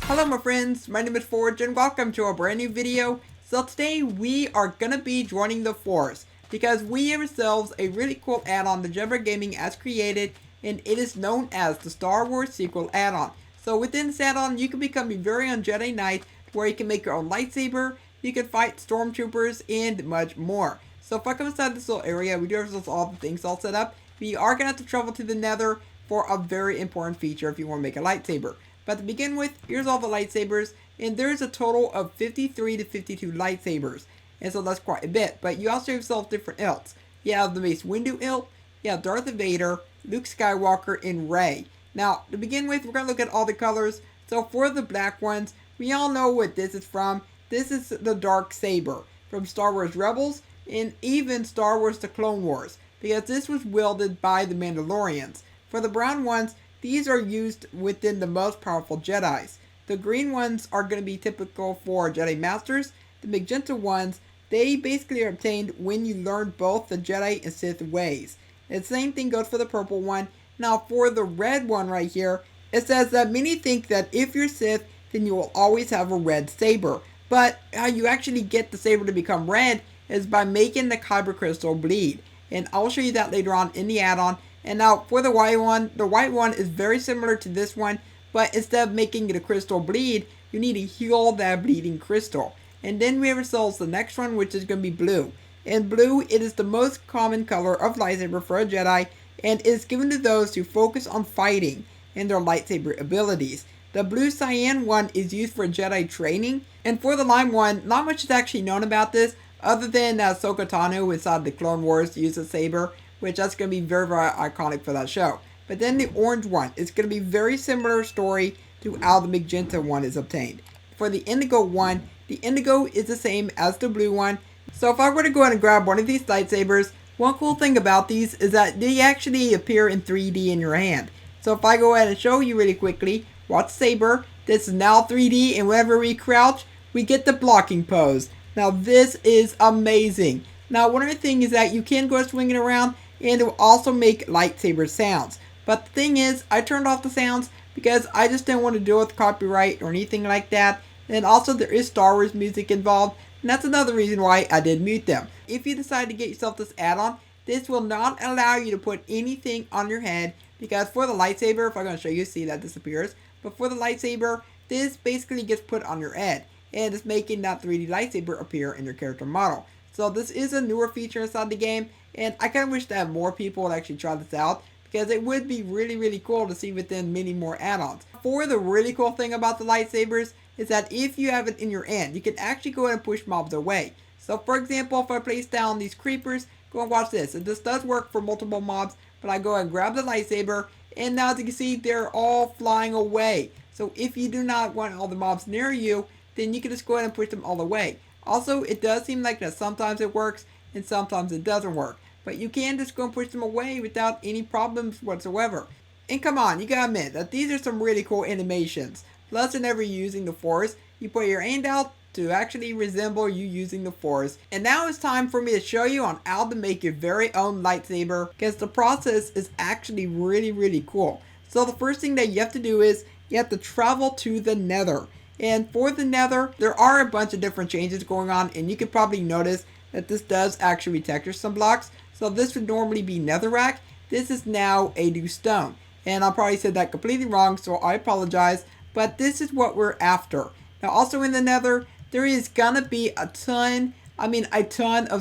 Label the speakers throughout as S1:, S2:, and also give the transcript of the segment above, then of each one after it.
S1: Hello my friends, my name is Forge and welcome to a brand new video. So today we are gonna be joining the Force because we have ourselves a really cool add-on that Jebber Gaming has created, and it is known as the Star Wars Sequel Addon. So within this add-on you can become your very own Jedi Knight where you can make your own lightsaber, you can fight stormtroopers, and much more. So if I come inside this little area, we do have all the things all set up. We are gonna have to travel to the Nether for a very important feature if you want to make a lightsaber. But to begin with, here's all the lightsabers, and there's a total of 53 to 52 lightsabers. And so that's quite a bit, but you also have yourself different ilks. You have the Mace Windu ilk, you have Darth Vader, Luke Skywalker, and Rey. Now, to begin with, we're going to look at all the colors. So for the black ones, we all know what this is from. This is the Dark Saber from Star Wars Rebels, and even Star Wars The Clone Wars, because this was wielded by the Mandalorians. For the brown ones, these are used within the most powerful Jedis. The green ones are going to be typical for Jedi Masters. The magenta ones, they basically are obtained when you learn both the Jedi and Sith ways. And the same thing goes for the purple one. Now for the red one right here, it says that many think that if you're Sith, then you will always have a red saber. But how you actually get the saber to become red is by making the kyber crystal bleed. And I'll show you that later on in the add-on. And now for the white one is very similar to this one, but instead of making the crystal bleed, you need to heal that bleeding crystal. And then we have ourselves the next one, which is going to be blue. And blue, it is the most common color of lightsaber for a Jedi, and is given to those who focus on fighting and their lightsaber abilities. The blue cyan one is used for Jedi training, and for the lime one, not much is actually known about this, other than Ahsoka Tano inside the Clone Wars used a saber, which that's going to be very, very iconic for that show. But then the orange one is going to be very similar story to how the magenta one is obtained. For the indigo one, the indigo is the same as the blue one. So if I were to go ahead and grab one of these lightsabers, one cool thing about these is that they actually appear in 3D in your hand. So if I go ahead and show you really quickly, watch saber, this is now 3D, and whenever we crouch, we get the blocking pose. Now this is amazing. Now one other thing is that you can go swinging around, and it will also make lightsaber sounds. But the thing is, I turned off the sounds because I just didn't want to deal with copyright or anything like that. And also there is Star Wars music involved, and that's another reason why I did mute them. If you decide to get yourself this add-on, this will not allow you to put anything on your head, because for the lightsaber, if I'm going to show you, see that disappears. But for the lightsaber, this basically gets put on your head, and it's making that 3D lightsaber appear in your character model. So this is a newer feature inside the game, and I kind of wish that more people would actually try this out, because it would be really, really cool to see within many more add-ons. For the really cool thing about the lightsabers is that if you have it in your hand, you can actually go ahead and push mobs away. So for example, if I place down these creepers, go and watch this. And this does work for multiple mobs, but I go ahead and grab the lightsaber, and now as you can see, they're all flying away. So if you do not want all the mobs near you, then you can just go ahead and push them all away. Also, it does seem like that sometimes it works and sometimes it doesn't work. But you can just go and push them away without any problems whatsoever. And come on, you gotta admit that these are some really cool animations. Plus, whenever you're using the Force, you put your hand out to actually resemble you using the Force. And now it's time for me to show you on how to make your very own lightsaber, because the process is actually really, really cool. So the first thing that you have to do is you have to travel to the Nether. And for the Nether, there are a bunch of different changes going on, and you can probably notice that this does actually retexture some blocks. So this would normally be netherrack. This is now a new stone. And I probably said that completely wrong, so I apologize. But this is what we're after. Now also in the Nether, there is gonna be a ton of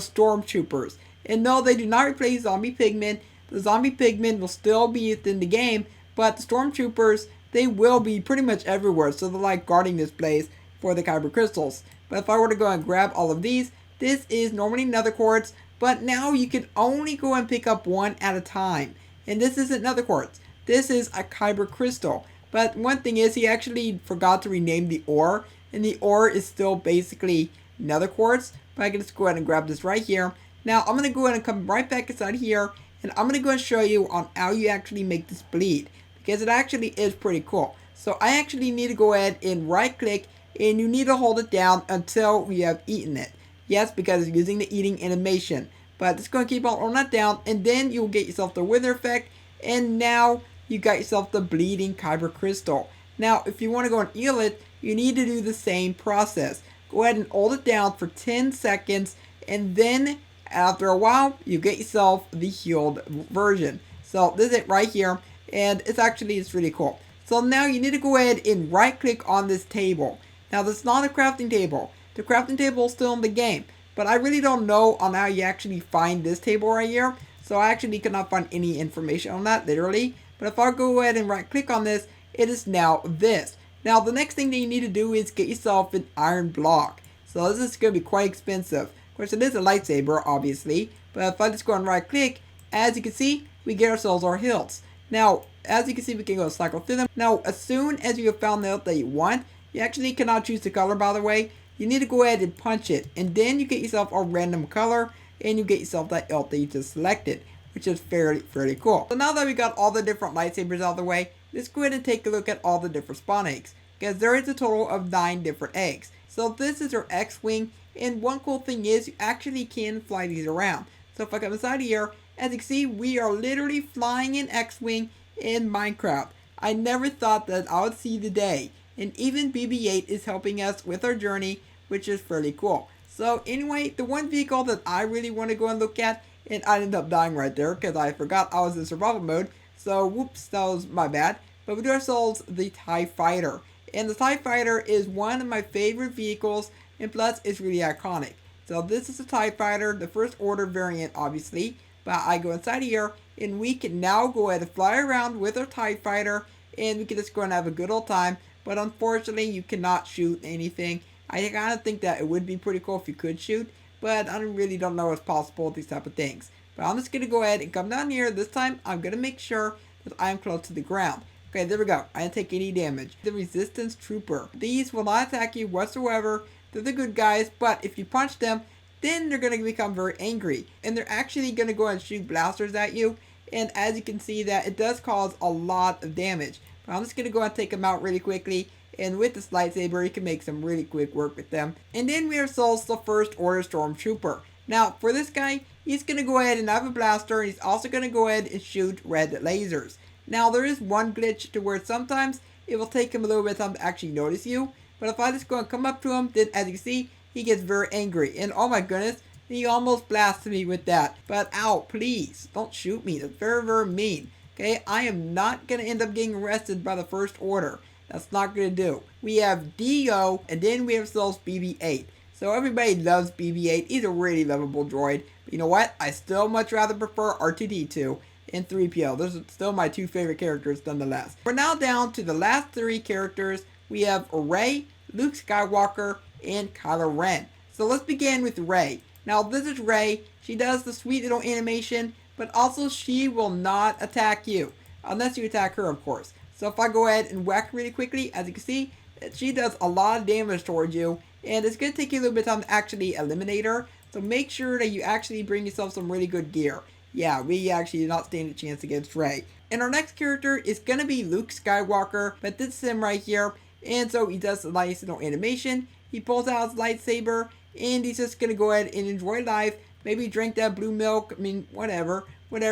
S1: stormtroopers. And no, they do not replace zombie pigmen. The zombie pigmen will still be within the game, but the stormtroopers, they will be pretty much everywhere. So they're like guarding this place for the kyber crystals. But if I were to go and grab all of these, this is normally nether quartz, but now you can only go and pick up one at a time. And this isn't nether quartz. This is a kyber crystal. But one thing is, he actually forgot to rename the ore, and the ore is still basically nether quartz. But I can just go ahead and grab this right here. Now I'm going to go ahead and come right back inside here, and I'm going to go and show you on how you actually make this bleed, because it actually is pretty cool. So I actually need to go ahead and right click, and you need to hold it down until you have eaten it. Yes, because it's using the eating animation. But it's going to keep on that down, and then you'll get yourself the wither effect, and now you got yourself the bleeding kyber crystal. Now, if you want to go and heal it, you need to do the same process. Go ahead and hold it down for 10 seconds, and then after a while, you get yourself the healed version. So this is it right here, and it's really cool. So now you need to go ahead and right click on this table. Now this is not a crafting table. The crafting table is still in the game, but I really don't know on how you actually find this table right here. So I actually cannot find any information on that, literally. But if I go ahead and right click on this, it is now this. Now the next thing that you need to do is get yourself an iron block. So this is going to be quite expensive. Of course, it is a lightsaber, obviously. But if I just go and right click, as you can see, we get ourselves our hilts. Now, as you can see, we can go cycle through them. Now, as soon as you have found the hilt that you want, you actually cannot choose the color, by the way. You need to go ahead and punch it. And then you get yourself a random color. And you get yourself that hilt that you just selected, which is fairly cool. So now that we got all the different lightsabers out of the way, let's go ahead and take a look at all the different spawn eggs. Because there is a total of 9 different eggs. So this is our X-Wing. And one cool thing is you actually can fly these around. So if I come inside here, as you can see, we are literally flying an X-Wing in Minecraft. I never thought that I would see the day. And even BB-8 is helping us with our journey, which is fairly cool. So anyway, the one vehicle that I really want to go and look at, and I ended up dying right there because I forgot I was in survival mode. So whoops, that was my bad. But we do ourselves the TIE Fighter. And the TIE Fighter is one of my favorite vehicles, and plus it's really iconic. So this is a TIE Fighter, the first order variant obviously. But I go inside here, and we can now go ahead and fly around with our TIE Fighter, and we can just go and have a good old time. But unfortunately, you cannot shoot anything. I kind of think that it would be pretty cool if you could shoot, but I really don't know what's possible with these type of things. But I'm just going to go ahead and come down here. This time, I'm going to make sure that I am close to the ground. Okay, there we go. I didn't take any damage. The Resistance Trooper. These will not attack you whatsoever. They're the good guys, but if you punch them, then they're going to become very angry. And they're actually going to go and shoot blasters at you. And as you can see, that it does cause a lot of damage. But I'm just going to go and take them out really quickly. And with this lightsaber, you can make some really quick work with them. And then we have ourselves the First Order Stormtrooper. Now, for this guy, he's going to go ahead and have a blaster. And he's also going to go ahead and shoot red lasers. Now, there is one glitch to where sometimes it will take him a little bit of time to actually notice you. But if I just go and come up to him, then as you can see, he gets very angry. And oh my goodness, he almost blasted me with that. But ow, please, don't shoot me. That's very mean. Okay, I am not going to end up getting arrested by the First Order. That's not going to do. We have D.O. and then we have ourselves BB-8. So everybody loves BB-8. He's a really lovable droid. But you know what? I still much rather prefer R2-D2 and 3PO. Those are still my 2 favorite characters nonetheless. We're now down to the last 3 characters. We have Rey, Luke Skywalker, and Kylo Ren. So let's begin with Rey. Now this is Rey. She does the sweet little animation, but also she will not attack you. Unless you attack her, of course. So if I go ahead and whack really quickly, as you can see, she does a lot of damage towards you. And it's going to take you a little bit of time to actually eliminate her. So make sure that you actually bring yourself some really good gear. Yeah, we actually do not stand a chance against Rey. And our next character is going to be Luke Skywalker. But this is him right here. And so he does a nice little animation. He pulls out his lightsaber. And he's just going to go ahead and enjoy life. Maybe drink that blue milk. I mean, whatever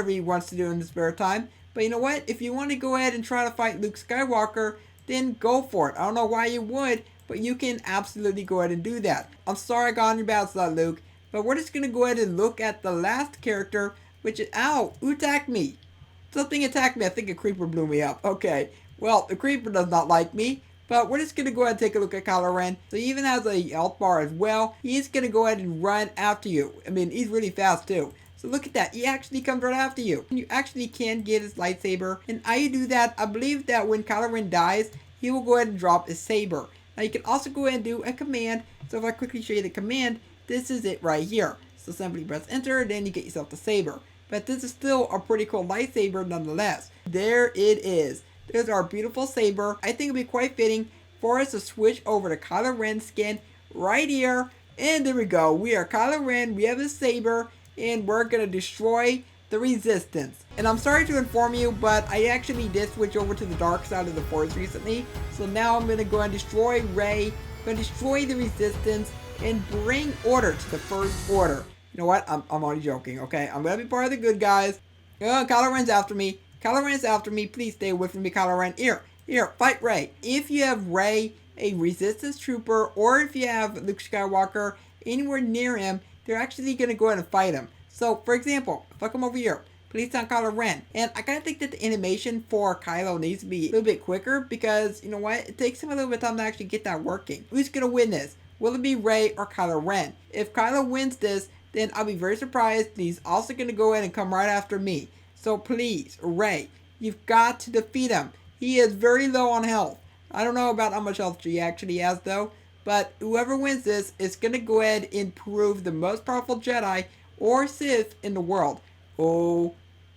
S1: he wants to do in his spare time. But you know what? If you want to go ahead and try to fight Luke Skywalker, then go for it. I don't know why you would, but you can absolutely go ahead and do that. I'm sorry I got on your bad side, Luke. But we're just going to go ahead and look at the last character, which is... Ow! Who attacked me? Something attacked me. I think a creeper blew me up. Okay. Well, the creeper does not like me. But we're just going to go ahead and take a look at Kylo Ren. So he even has a health bar as well. He's going to go ahead and run after you. I mean, he's really fast too. So look at that. He actually comes right after you. You actually can get his lightsaber. And how you do that, I believe that when Kylo Ren dies, he will go ahead and drop his saber. Now you can also go ahead and do a command. So if I quickly show you the command, this is it right here. So simply press enter, then you get yourself the saber. But this is still a pretty cool lightsaber nonetheless. There it is. There's our beautiful saber. I think it'd be quite fitting for us to switch over to Kylo Ren's skin right here. And there we go. We are Kylo Ren. We have his saber. And we're going to destroy the Resistance. And I'm sorry to inform you, but I actually did switch over to the dark side of the Force recently. So now I'm going to go and destroy Rey. I'm going to destroy the Resistance. And bring order to the First Order. You know what? I'm only joking, okay? I'm going to be part of the good guys. Kylo Ren's after me. Kylo Ren's after me. Please stay away from me, Kylo Ren. Here, fight Rey. If you have Rey, a resistance trooper, or if you have Luke Skywalker anywhere near him, they're actually going to go ahead and fight him. So, for example, if I come over here, police on Kylo Ren. And I kind of think that the animation for Kylo needs to be a little bit quicker because, you know what, it takes him a little bit of time to actually get that working. Who's going to win this? Will it be Rey or Kylo Ren? If Kylo wins this, then I'll be very surprised. He's also going to go ahead and come right after me. So please, Rey, you've got to defeat him. He is very low on health. I don't know about how much health he actually has though, but whoever wins this is going to go ahead and prove the most powerful Jedi or Sith in the world. Oh,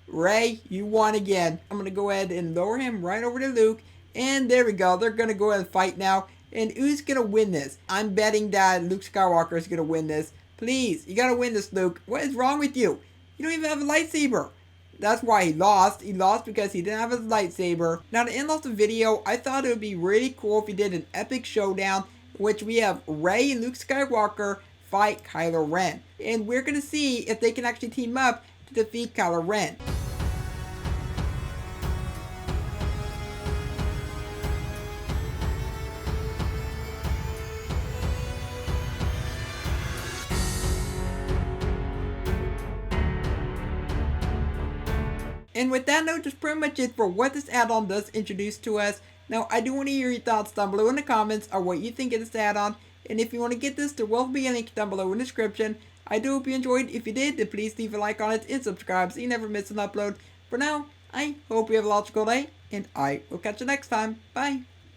S1: Rey, you won again. I'm going to go ahead and lower him right over to Luke. And there we go. They're going to go ahead and fight now. And who's going to win this? I'm betting that Luke Skywalker is going to win this. Please, you got to win this, Luke. What is wrong with you? You don't even have a lightsaber. That's why he lost. He lost because he didn't have his lightsaber. Now, to end off the video, I thought it would be really cool if we did an epic showdown in which we have Rey and Luke Skywalker fight Kylo Ren. And we're going to see if they can actually team up to defeat Kylo Ren. And with that note, that's pretty much it for what this add-on does introduce to us. Now, I do want to hear your thoughts down below in the comments on what you think of this add-on. And if you want to get this, there will be a link down below in the description. I do hope you enjoyed. If you did, then please leave a like on it and subscribe so you never miss an upload. For now, I hope you have a logical day, and I will catch you next time. Bye!